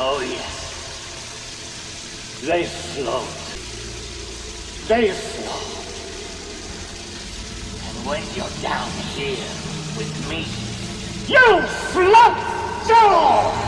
Oh yes. They float. They float. And when you're down here with me, you float too!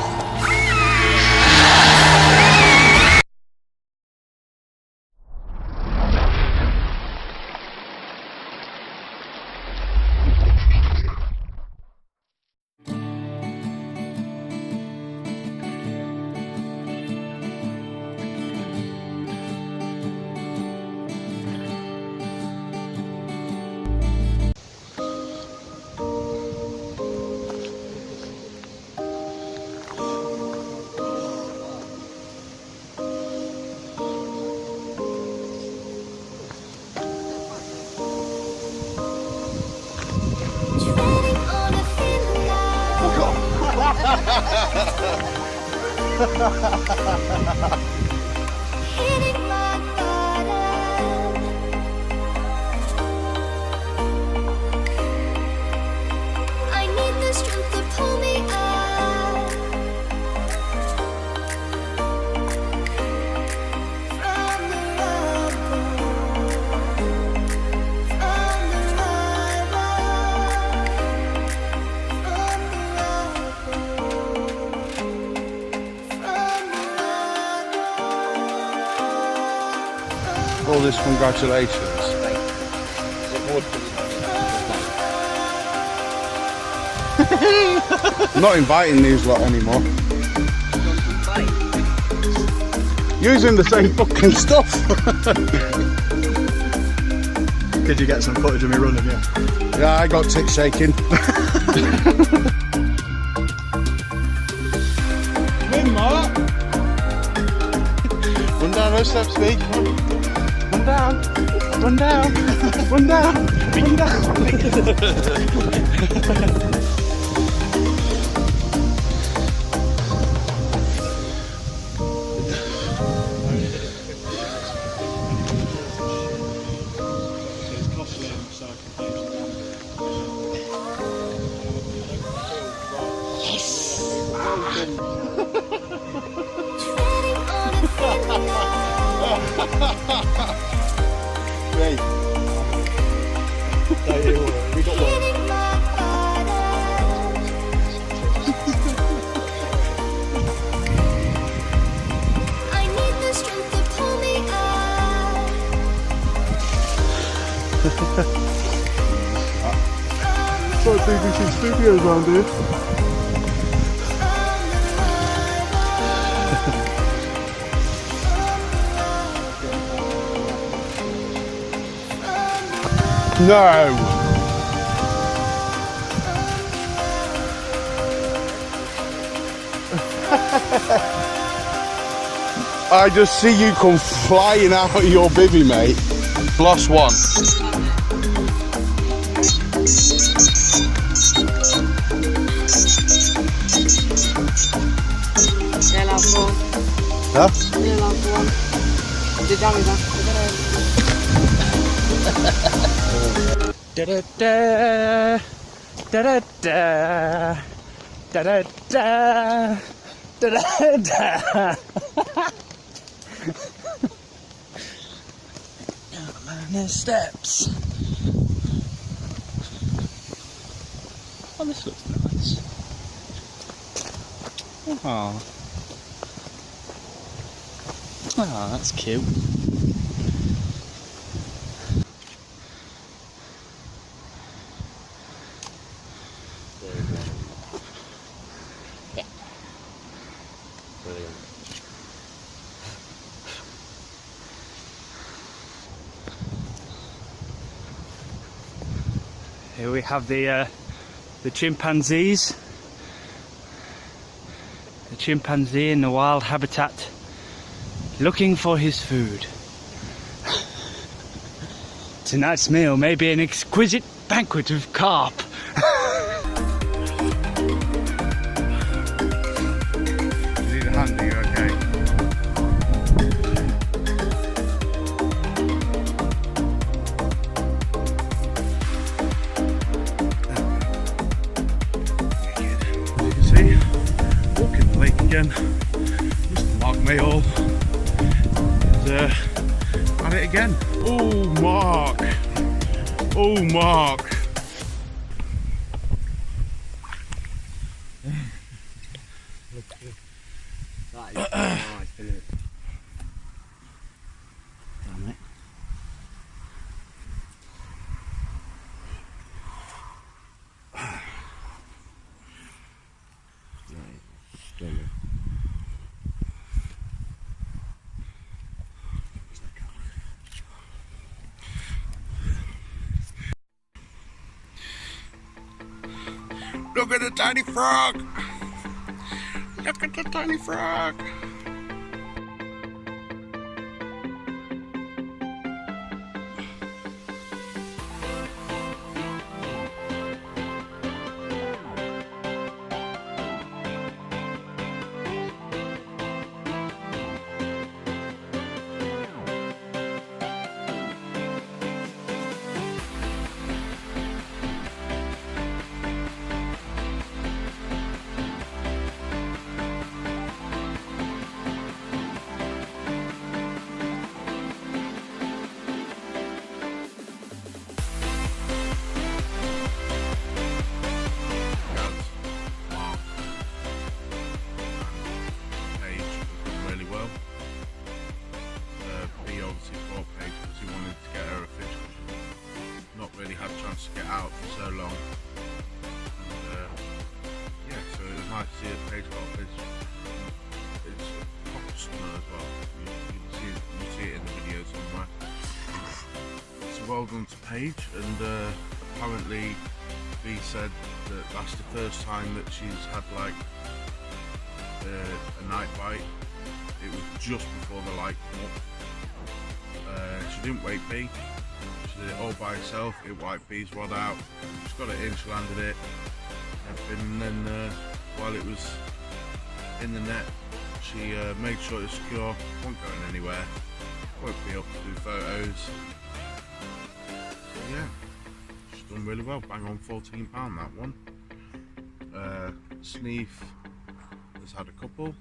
Hitting rock bottom. I need the strength to pull me up. From the rubble. From the All this congratulations. I'm not inviting these lot anymore. Using the same fucking stuff. Did you get some footage of me running, yeah? Yeah, I got tit shaking. Win, Mark. Run down those steps, Speed. Run down. Run down. Run down. Run down. Great. We got one. I need the strength to pull me up. Got BBC Studios around here. No! I just see you come flying out of your bivvy, mate. Lost one. They'll have one. Huh? They'll have one. The dummy back. Da da da da da da da da da da. Man, there's steps. Oh, this looks nice. Oh, that's cute. Here we have the chimpanzees. The chimpanzee in the wild habitat, looking for his food. Tonight's meal may be an exquisite banquet of carp. You need a hand, are you okay? As you can see, walking the lake again. Mark Mayall is at it again. Oh, Mark. Oh, Mark. That is nice, isn't it? Damn it. Look at the tiny frog! Look at the tiny frog! To get out for so long, and yeah, so it was nice to see that Paige got it's a proper stunner as well. You see it in the video somewhere. So well done to Paige, and apparently B said that that's the first time that she's had like a night bite. It was just before the light come up. She didn't wake B. She did it all by herself. It wiped B's rod out. She got it in, she landed it, everything, and then while it was in the net, she made sure it was secure, wasn't going anywhere, woke me up to do photos. So yeah, she's done really well. Bang on £14 that one. Sneef has had a couple,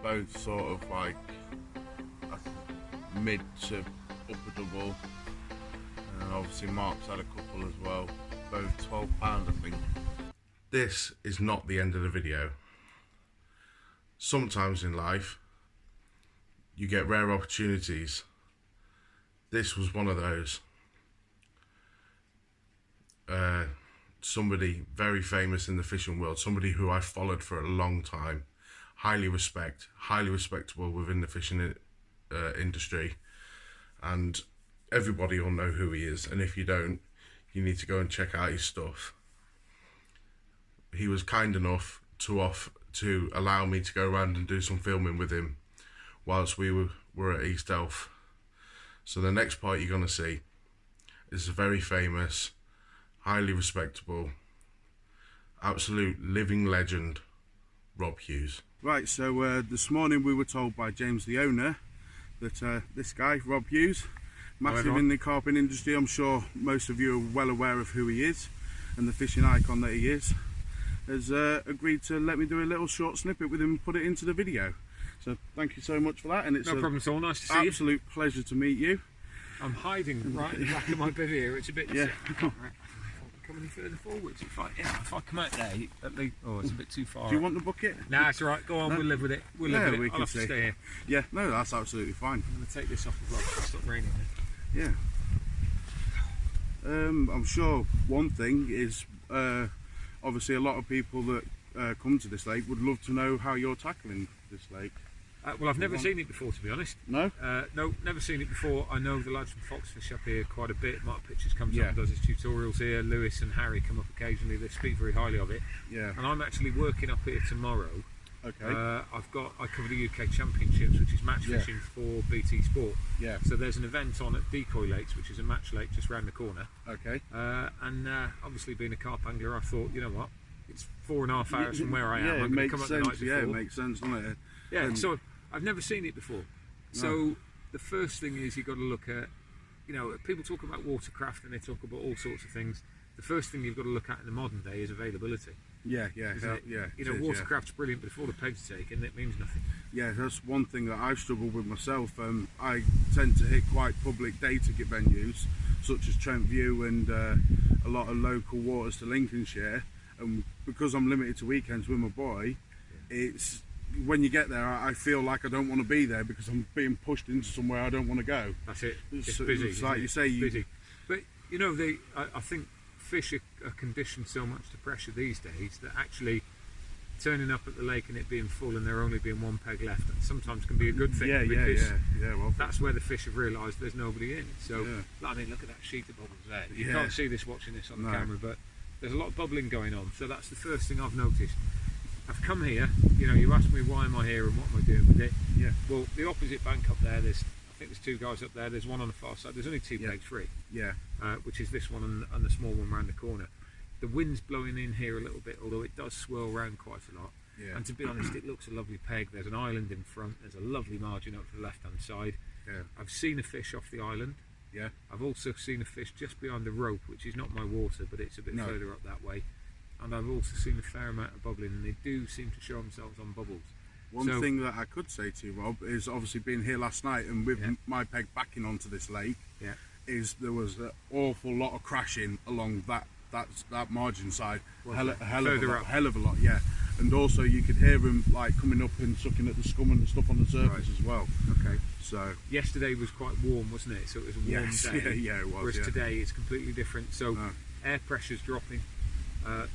both sort of like mid to upper double, and obviously Mark's had a couple as well, both £12 I think. This is not the end of the video. Sometimes in life you get rare opportunities. This was one of those. Somebody very famous in the fishing world, somebody who I followed for a long time, highly respectable within the fishing industry, and everybody will know who he is, and if you don't, you need to go and check out his stuff. He was kind enough to allow me to go around and do some filming with him whilst we were at East Delph. So the next part you're going to see is a very famous, highly respectable, absolute living legend, Rob Hughes. Right, so this morning we were told by James, the owner, that this guy, Rob Hughes, massive in the carping industry. I'm sure most of you are well aware of who he is and the fishing icon that he is, has agreed to let me do a little short snippet with him and put it into the video. So thank you so much for that, and it's no problem at all. Nice to see you. Absolute pleasure to meet you. I'm hiding right at the back of my bivvy here. It's a bit. Yeah. I can't come any further forwards. If I come out there, at least, oh, it's a bit too far. Do you want the bucket? Nah, it's all right. Go on. No? We'll live with it. We'll live with it. I'll have to stay here. Yeah. No, that's absolutely fine. I'm going to take this off the vlog. It's stop raining. Yeah. I'm sure one thing is obviously a lot of people that come to this lake would love to know how you're tackling this lake. Well, I've never seen it before, to be honest. No? No, never seen it before. I know the lads from Foxfish up here quite a bit. Mark Pitchers comes up and does his tutorials here. Lewis and Harry come up occasionally. They speak very highly of it. Yeah. And I'm actually working up here tomorrow. Okay. I cover the UK Championships, which is match fishing for BT Sport. Yeah. So there's an event on at Decoy Lakes, which is a match lake just round the corner. Okay. And obviously being a carp angler, I thought, you know what, it's 4.5 hours from where I am. Yeah, I'm going to come up the night before. Yeah, it makes sense, doesn't it? Yeah. So I've never seen it before. So the first thing is you've got to look at, you know, people talk about watercraft and they talk about all sorts of things. The first thing you've got to look at in the modern day is availability. Yeah, yeah, isn't it? yeah. You know, it is, watercraft's brilliant, but if all the pegs are taken, it means nothing. yeah, that's one thing that I've struggled with myself. I tend to hit quite public day ticket venues, such as Trent View and a lot of local waters to Lincolnshire. And because I'm limited to weekends with my boy, it's when you get there, I feel like I don't want to be there because I'm being pushed into somewhere I don't want to go. That's it. It's So busy. it's like you say, busy. But you know, I think fish are conditioned so much to pressure these days that actually turning up at the lake and it being full and there only being one peg left, that sometimes can be a good thing. Because well, that's where the fish have realised there's nobody in. So Yeah. I mean, look at that sheet of bubbles there. You Yeah. can't see this watching this on the No. camera, but there's a lot of bubbling going on. So that's the first thing I've noticed. I've come here, you know, you asked me why am I here and what am I doing with it. Yeah. Well, the opposite bank up there, I think there's two guys up there, there's one on the far side, there's only two pegs free, yeah, which is this one and the small one round the corner. The wind's blowing in here a little bit, although it does swirl round quite a lot. Yeah. And to be honest, it looks a lovely peg. There's an island in front, there's a lovely margin up to the left hand side. yeah, I've seen a fish off the island. yeah. I've also seen a fish just behind the rope, which is not my water, but it's a bit No. further up that way. And I've also seen a fair amount of bubbling, and they do seem to show themselves on bubbles. One So- thing that I could say to you, Rob, is obviously being here last night and with Yeah. my peg backing onto this lake, Yeah. is there was an awful lot of crashing along that margin side. Was Hell there? of Further a lot, up? hell of a lot, yeah. And also you could hear them like coming up and sucking at the scum and the stuff on the surface Right. as well. Okay. So Yesterday was quite warm, wasn't it? So it was a warm yes, day. yeah, it was. Whereas Yeah. today it's completely different. So No. air pressure's dropping,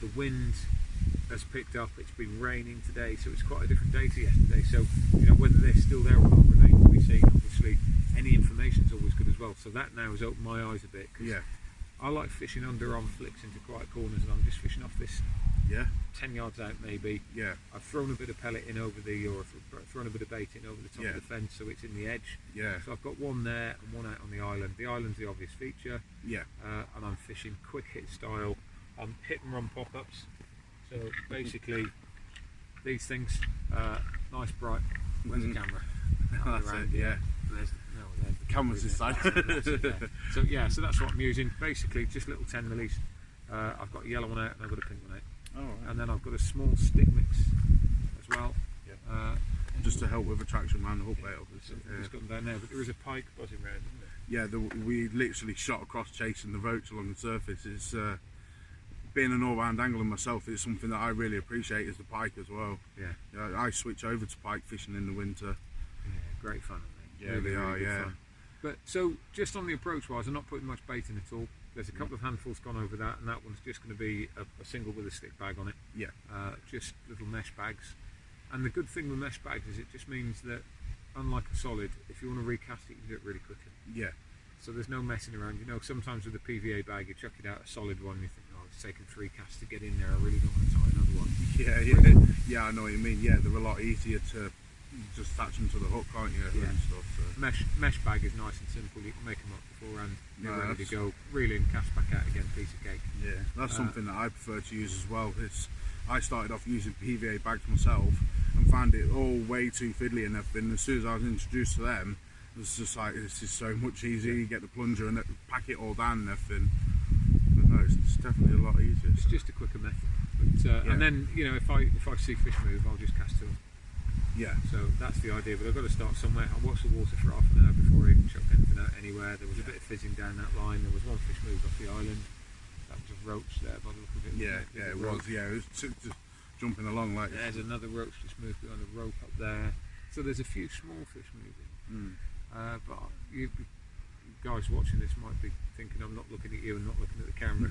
the wind has picked up, it's been raining today, so it's quite a different day to yesterday. So, you know, whether they're still there or not remains to be seen. Obviously, any information's always good as well. So that now has opened my eyes a bit. 'Cause Yeah, I like fishing underarm flicks into quiet corners, and I'm just fishing off this yeah, 10 yards out maybe. yeah, I've thrown a bit of pellet in over thrown a bit of bait in over the top Yeah. of the fence, so it's in the edge. yeah, So I've got one there and one out on the island. The island's the obvious feature, yeah, and I'm fishing quick hit style. I'm hit and run pop-ups. So basically, these things, nice bright. Where's the camera? that's it, yeah. There's the Camera's this side. That's it there. So yeah, so that's what I'm using. Basically, just little 10 millies. I've got a yellow one out and I've got a pink one out, Oh, right. and then I've got a small stick mix as well. Just to help with attraction around the hook bait, obviously. It's got them down there, but there is a pike buzzing around, isn't there? Yeah, we literally shot across chasing the roach along the surface. It's being an all-round angler myself, it's something that I really appreciate is the pike as well. Yeah. I switch over to pike fishing in the winter. Yeah, great fun, aren't they? Yeah, they are, good yeah. fun. But so, just on the approach wise, I'm not putting much bait in at all. There's a couple of handfuls gone over that, and that one's just going to be a single with a stick bag on it. Yeah, Just little mesh bags. And the good thing with mesh bags is it just means that, unlike a solid, if you want to recast it, you can do it really quickly. yeah, So there's no messing around. You know, sometimes with a PVA bag, you chuck it out a solid one, you think, oh, it's taken 3 casts to get in there, I really don't want to tie another one. yeah. I know what you mean. Yeah, they're a lot easier to just attach them to the hook, can't you? Yeah. And stuff. So. Mesh bag is nice and simple. You can make them up beforehand. You're No, ready to that's- go. Reel in, cast back out again. Piece of cake. Yeah, that's something that I prefer to use as well. I started off using PVA bags myself and found it all way too fiddly and everything. As soon as I was introduced to them, it was just like, this is so much easier. You get the plunger and pack it all down and everything. But no, it's definitely a lot easier. It's just a quicker method. But, Yeah. And then, you know, if I see fish move, I'll just cast to them. Yeah, So that's the idea. But I've got to start somewhere. I watch the water for half an hour before I even chuck anything out anywhere. There was a bit of fizzing down that line. There was one fish moved off the island. That was a roach there by the look of it. yeah, it was. Yeah, it was just jumping along like. There's another roach just moved behind a rope up there. So there's a few small fish moving. But you guys watching this might be thinking I'm not looking at you and not looking at the camera.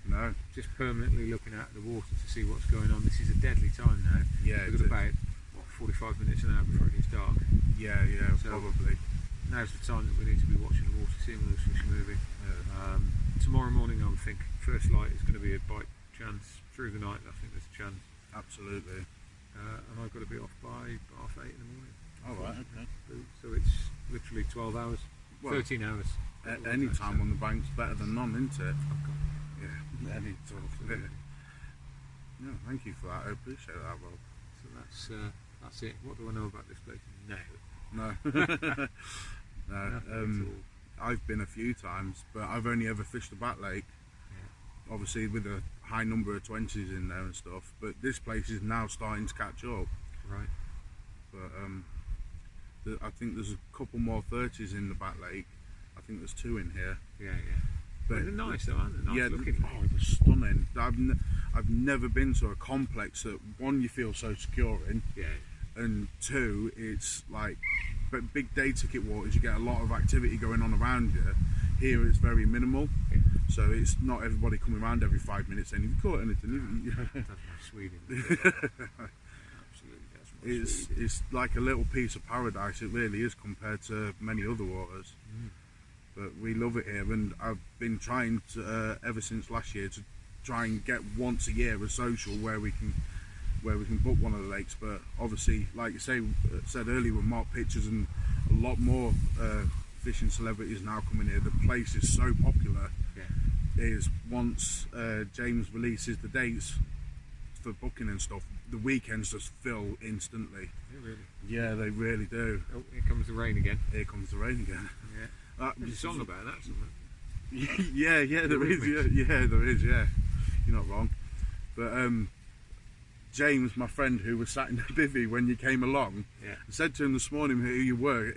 No. Just permanently looking out at the water to see what's going on. This is a deadly time now. Yeah, We've it got is. about 45 minutes an hour before it gets dark. Yeah, So- probably. Now's the time that we need to be watching the water, seeing where those fish are moving. Tomorrow morning I'm thinking first light is going to be a bite chance. Through the night I think there's a chance. Absolutely. And I've got to be off by 8:30 in the morning. All right. Okay. So it's literally 12 hours, Well, 13 hours. Any time on the bank's better than none, isn't it? Yeah. Any sort of thing. Yeah, thank you for that. I appreciate that, Rob. So that's it. What do I know about this place? No. No. Nothing no. at all. I've been a few times, but I've only ever fished the Back Lake obviously with a high number of 20s in there and stuff, but this place is now starting to catch up. Right. But I think there's a couple more 30s in the back lake. I think there's 2 in here. Yeah. But They're nice though, aren't they? Nice yeah, looking. oh, they're stunning. I've never been to a complex that, one, you feel so secure in, Yeah. and 2, it's like, but big day ticket waters, you get a lot of activity going on around you. Here it's very minimal, so it's not everybody coming around every 5 minutes saying, "Have you caught anything?" That's my Sweden. Absolutely, that's my Sweden. It's like a little piece of paradise. It really is compared to many other waters. But we love it here, and I've been trying to ever since last year to try and get once a year a social where we can book one of the lakes. But obviously, like you said earlier, with Mark Pictures and a lot more fishing celebrities now coming here, the place is so popular. Is once James releases the dates for booking and stuff, the weekends just fill instantly. Really? Yeah, they really do. Oh, here comes the rain again. Here comes the rain again. Yeah. There's a song about that, isn't there? yeah, there is. Yeah, there is. Yeah, you're not wrong. But James, my friend, who was sat in the bivvy when you came along, I said to him this morning who you were.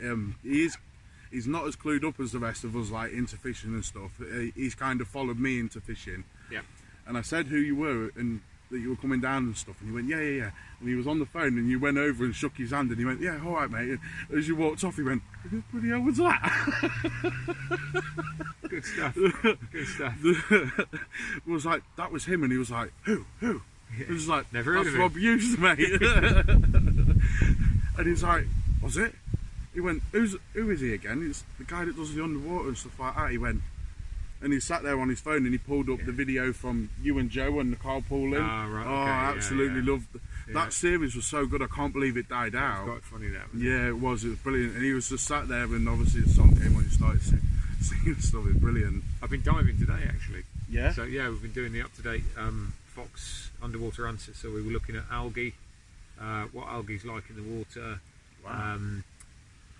He's not as clued up as the rest of us, like into fishing and stuff. He's kind of followed me into fishing. Yeah. And I said who you were and that you were coming down and stuff, and he went, yeah. And he was on the phone, and you went over and shook his hand, and he went, yeah, all right, mate. And as you walked off, he went, who the bloody hell was that? Good stuff. Good stuff. It was like, that was him, and he was like, who? It was like, never heard that's of Rob Hughes, mate. And he's like, was it? He went, who is he again? It's the guy that does the underwater and stuff like that. He went, and he sat there on his phone and he pulled up the video from you and Joe and the carpooling. Right, I absolutely loved that series. Was so good. I can't believe it died out. It was quite funny, that. Yeah, it was brilliant. And he was just sat there, and obviously the song came on, he started singing stuff. It was brilliant. I've been diving today, actually. Yeah? So yeah, we've been doing the up-to-date Fox underwater answers. So we were looking at algae, what algae's like in the water,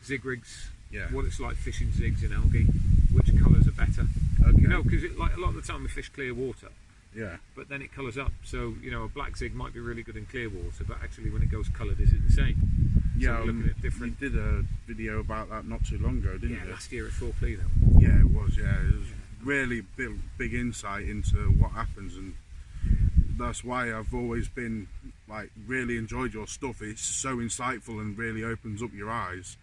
zig rigs, what it's like fishing zigs in algae, which colours are better. Okay. You know, because like a lot of the time we fish clear water. Yeah. But then it colours up. So, you know, a black zig might be really good in clear water, but actually when it goes coloured, is it the same? Yeah, so we're looking at different. You did a video about that not too long ago, didn't you? Yeah, last year at 4P though. Yeah, it was. Yeah, it was really big insight into what happens, and that's why I've always been like really enjoyed your stuff. It's so insightful and really opens up your eyes.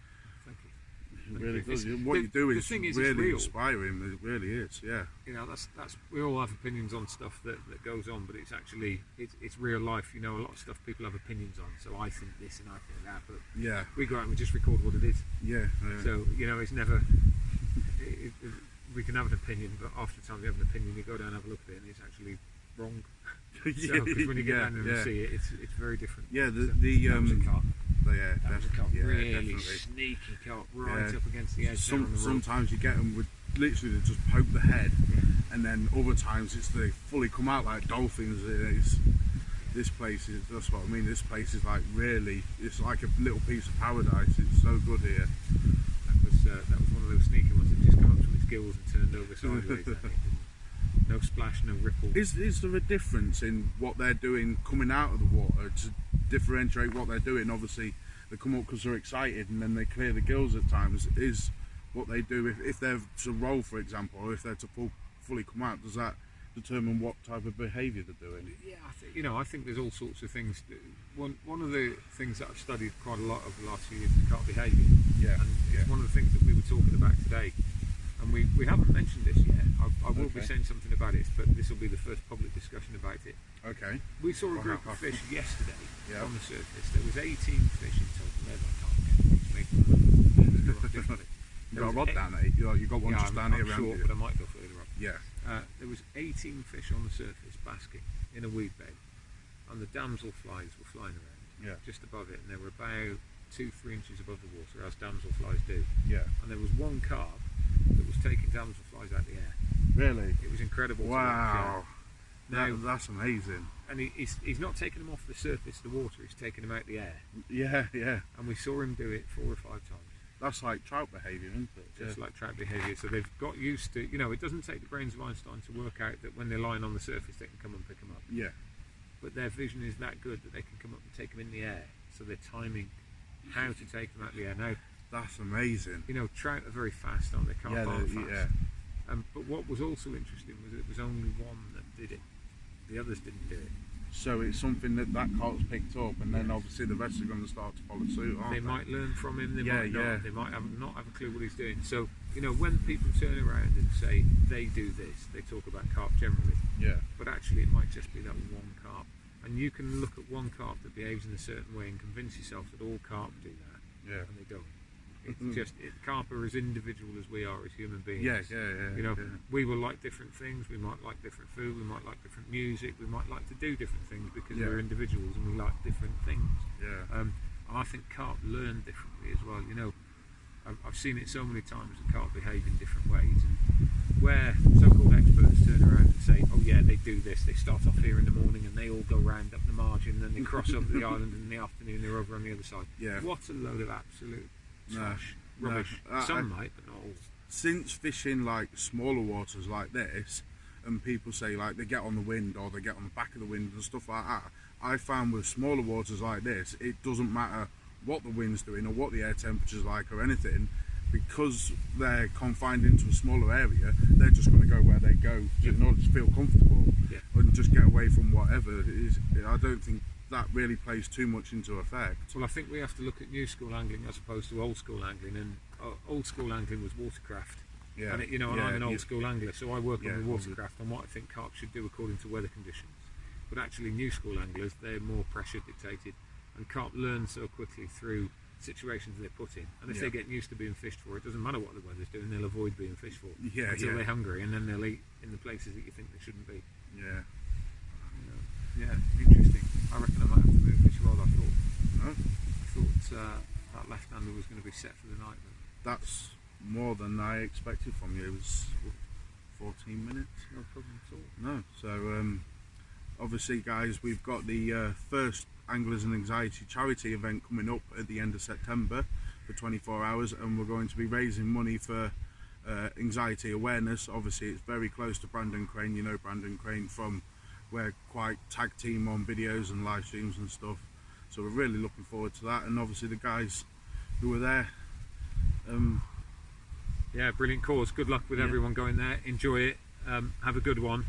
It really does. What you do is really inspiring. It really is. Yeah. You know, that's we all have opinions on stuff that goes on, but it's actually it's real life. You know, a lot of stuff people have opinions on. So I think this and I think that, but yeah, we go out and we just record what it is. Yeah. So you know, it's never. We can have an opinion, but after the time we have an opinion, you go down and have a look at it, and it's actually wrong. So, because when you get down and see it, it's very different. Yeah. That was a carp. Yeah, that was a carp. Really definitely. Sneaky carp, right up against the edge. Sometimes you get them with literally they just poke the head, and then other times they fully come out like dolphins. This place is, that's what I mean. This place is like really, it's like a little piece of paradise. It's so good here. That was one of those sneaky ones that just came up to its gills and turned over sideways. No splash, no ripple. Is there a difference in what they're doing coming out of the water to differentiate what they're doing? Obviously they come up because they're excited and then they clear the gills at times. Is what they do if they're to roll, for example, or if they're to fully come out, does that determine what type of behaviour they're doing? Yeah, I think there's all sorts of things. One of the things that I've studied quite a lot over the last few years is carp behaviour. Yeah, and it's one of the things that we were talking about today. And we haven't mentioned this yet. I will be saying something about it, but this will be the first public discussion about it. Okay. We saw a group of fish yesterday on the surface. There was 18 fish in total. Maybe I can't get it. You got a rod down there? You got one just down here around you? But I might go further up. Yeah. There was 18 fish on the surface basking in a weed bed, and the damselflies were flying around just above it, and they were about 2-3 inches above the water, as damselflies do. Yeah. And there was one carp that was taking damselflies out of the air. Really? It was incredible. Wow. Now, that's amazing. And he's not taking them off the surface of the water, he's taking them out of the air. Yeah. And we saw him do it 4 or 5 times. That's like trout behaviour, isn't it? Just like trout behaviour. So they've got used to, you know, it doesn't take the brains of Einstein to work out that when they're lying on the surface they can come and pick them up. Yeah. But their vision is that good that they can come up and take them in the air. So they're timing how to take them out of the air. Now, that's amazing. You know, trout are very fast, aren't they? Carp aren't fast. Yeah. But what was also interesting was it was only one that did it. The others didn't do it. So it's something that carp's picked up, and then obviously the rest are going to start to follow suit, aren't they? They might learn from him, they might not. Yeah. They might not have a clue what he's doing. So, you know, when people turn around and say they do this, they talk about carp generally. Yeah. But actually it might just be that one carp. And you can look at one carp that behaves in a certain way and convince yourself that all carp do that. Yeah. And they don't. It's just, carp are as individual as we are as human beings. Yeah. You know, we will like different things, we might like different food, we might like different music, we might like to do different things because we're individuals and we like different things. Yeah. And I think carp learn differently as well. You know, I've seen it so many times that carp behave in different ways, and where so-called experts turn around and say, oh yeah, they do this, they start off here in the morning and they all go round up the margin, and then they cross over the island, and in the afternoon they're over on the other side. Yeah. What a load of absolute trash, rubbish. Some might, but not all. Since fishing like smaller waters like this, and people say like they get on the wind or they get on the back of the wind and stuff like that, I found with smaller waters like this, it doesn't matter what the wind's doing or what the air temperature's like or anything, because they're confined into a smaller area, they're just going to go where they go in order to feel comfortable and just get away from whatever it is. I don't think that really plays too much into effect. Well, I think we have to look at new school angling as opposed to old school angling, and old school angling was watercraft. Yeah. And and I'm an old school angler, so I work on the watercraft and what I think carp should do according to weather conditions. But actually new school anglers, they're more pressure dictated, and carp learn so quickly through situations they're put in, and if they get used to being fished for, it doesn't matter what the weather's doing, they'll avoid being fished for until they're hungry, and then they'll eat in the places that you think they shouldn't be. Yeah, interesting. I reckon I might have to move this rod. I thought that left-hander was going to be set for the night. But that's more than I expected from you. It was 14 minutes. No problem at all. No, so obviously guys, we've got the first Anglers and Anxiety charity event coming up at the end of September for 24 hours, and we're going to be raising money for anxiety awareness. Obviously it's very close to Brandon Crane. You know Brandon Crane from, we're quite tag team on videos and live streams and stuff, so we're really looking forward to that. And obviously the guys who were there, yeah, brilliant cause. Good luck with everyone going there. Enjoy it. Have a good one.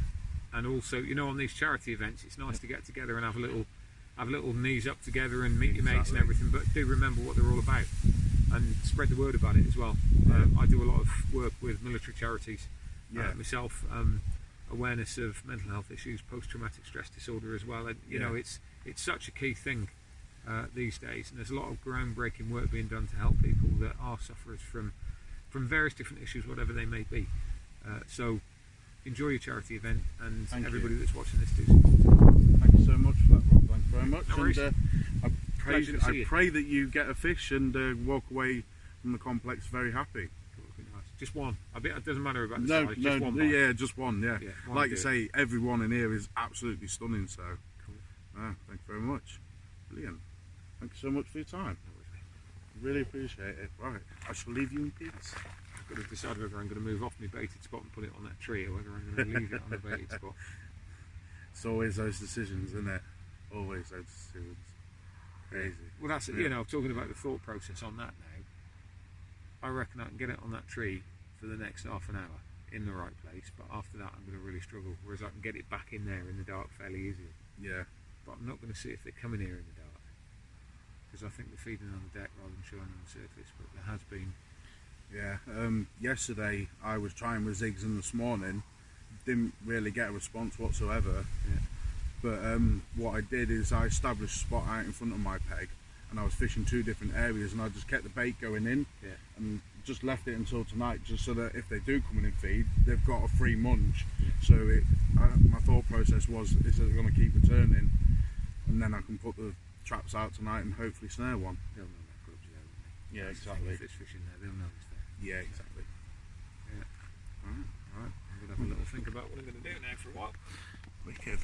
And also, you know, on these charity events, it's nice to get together and have a little knees up together and meet your mates and everything. But do remember what they're all about and spread the word about it as well. I do a lot of work with military charities myself. Awareness of mental health issues, post-traumatic stress disorder as well, and you know, it's such a key thing these days, and there's a lot of groundbreaking work being done to help people that are sufferers from various different issues, whatever they may be. So enjoy your charity event, and everybody that's watching this do support it. Thank you so much for that, Rob. Thank you very much. No worries. And I pray that you get a fish and walk away from the complex very happy. Just one. It doesn't matter about the size. No, just one bite. yeah, just one. Yeah, one like you say, everyone in here is absolutely stunning. So, cool. Thank you very much. Brilliant. Thank you so much for your time. Really appreciate it. Right, I shall leave you in peace. I've got to decide whether I'm going to move off my baited spot and put it on that tree, or whether I'm going to leave it on the baited spot. It's always those decisions, isn't it? Always those decisions. Crazy. Well, that's it. You know, talking about the thought process on that now. I reckon I can get it on that tree for the next half an hour in the right place, but after that I'm going to really struggle, whereas I can get it back in there in the dark fairly easily. Yeah. But I'm not going to see if they're coming here in the dark, because I think they're feeding on the deck rather than showing on the surface, but there has been. Yeah, yesterday I was trying with zigs, and this morning didn't really get a response whatsoever. But what I did is I established a spot out in front of my peg, and I was fishing two different areas, and I just kept the bait going in and just left it until tonight, just so that if they do come in and feed, they've got a free munch. So my thought process was, is that they're going to keep returning, and then I can put the traps out tonight and hopefully snare one. They'll know that grub's there, won't they? Yeah, exactly. If it's fishing there, they'll know it's there. Yeah, exactly. Yeah. Alright, I'm going to have a little think about what I'm going to do now for a while. Wicked.